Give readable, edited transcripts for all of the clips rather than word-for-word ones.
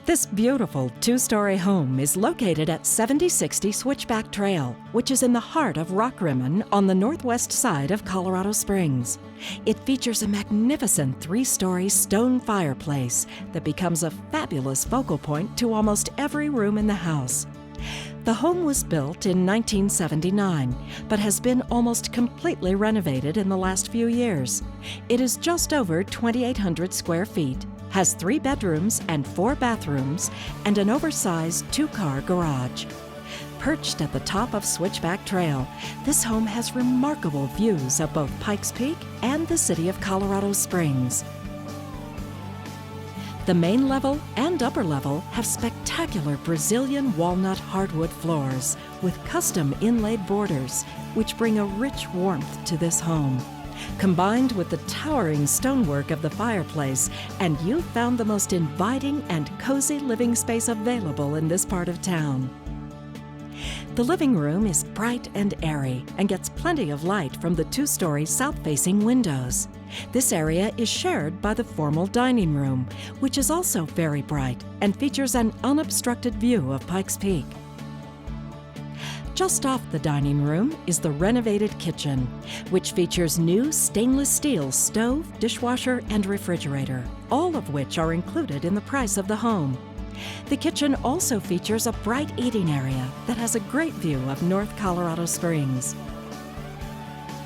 This beautiful two-story home is located at 7060 Switchback Trail, which is in the heart of Rockrimmon on the northwest side of Colorado Springs. It features a magnificent three-story stone fireplace that becomes a fabulous focal point to almost every room in the house. The home was built in 1979, but has been almost completely renovated in the last few years. It is just over 2,800 square feet, has 3 bedrooms and 4 bathrooms, and an oversized 2-car garage. Perched at the top of Switchback Trail, this home has remarkable views of both Pikes Peak and the city of Colorado Springs. The main level and upper level have spectacular Brazilian walnut hardwood floors with custom inlaid borders, which bring a rich warmth to this home. Combined with the towering stonework of the fireplace, and you've found the most inviting and cozy living space available in this part of town. The living room is bright and airy and gets plenty of light from the 2-story south-facing windows. This area is shared by the formal dining room, which is also very bright and features an unobstructed view of Pikes Peak. Just off the dining room is the renovated kitchen, which features new stainless steel stove, dishwasher, and refrigerator, all of which are included in the price of the home. The kitchen also features a bright eating area that has a great view of North Colorado Springs.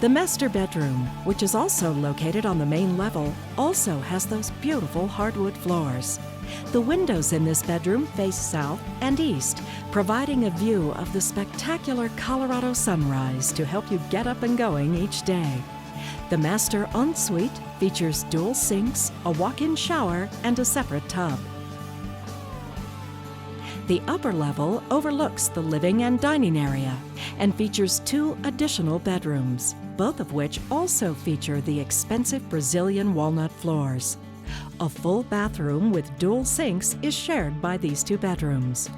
The master bedroom, which is also located on the main level, also has those beautiful hardwood floors. The windows in this bedroom face south and east, providing a view of the spectacular Colorado sunrise to help you get up and going each day. The master ensuite features dual sinks, a walk-in shower, and a separate tub. The upper level overlooks the living and dining area and features 2 additional bedrooms, both of which also feature the expensive Brazilian walnut floors. A full bathroom with dual sinks is shared by these 2 bedrooms.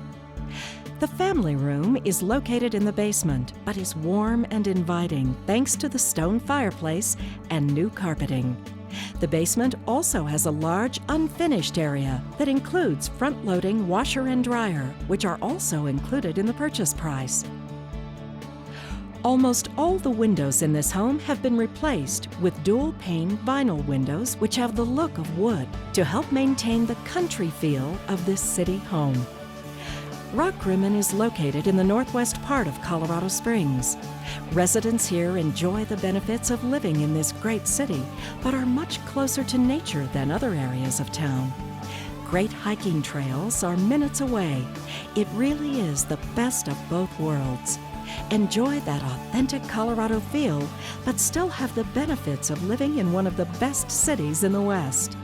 The family room is located in the basement, but is warm and inviting thanks to the stone fireplace and new carpeting. The basement also has a large unfinished area that includes front-loading washer and dryer, which are also included in the purchase price. Almost all the windows in this home have been replaced with dual-pane vinyl windows which have the look of wood to help maintain the country feel of this city home. Rockrimmon is located in the northwest part of Colorado Springs. Residents here enjoy the benefits of living in this great city, but are much closer to nature than other areas of town. Great hiking trails are minutes away. It really is the best of both worlds. Enjoy that authentic Colorado feel, but still have the benefits of living in one of the best cities in the West.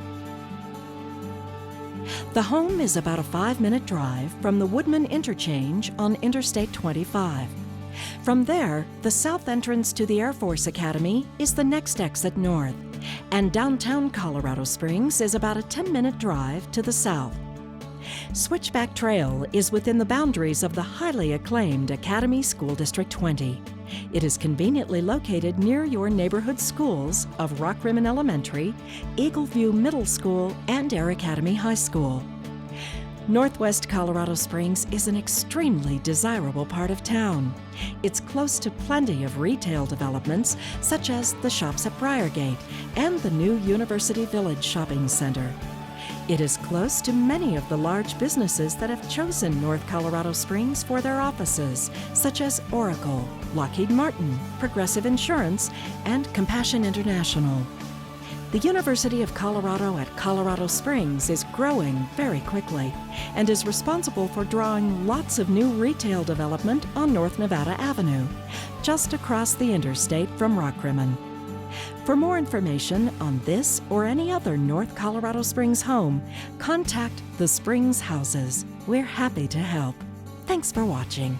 The home is about a 5-minute drive from the Woodman Interchange on Interstate 25. From there, the south entrance to the Air Force Academy is the next exit north, and downtown Colorado Springs is about a 10-minute drive to the south. Switchback Trail is within the boundaries of the highly acclaimed Academy School District 20. It is conveniently located near your neighborhood schools of Rockrimmon Elementary, Eagle View Middle School, and Air Academy High School. Northwest Colorado Springs is an extremely desirable part of town. It's close to plenty of retail developments, such as the shops at Briargate and the new University Village Shopping Center. It is close to many of the large businesses that have chosen North Colorado Springs for their offices, such as Oracle, Lockheed Martin, Progressive Insurance, and Compassion International. The University of Colorado at Colorado Springs is growing very quickly and is responsible for drawing lots of new retail development on North Nevada Avenue, just across the interstate from Rockrimmon. For more information on this or any other North Colorado Springs home, contact the Springs Houses. We're happy to help. Thanks for watching.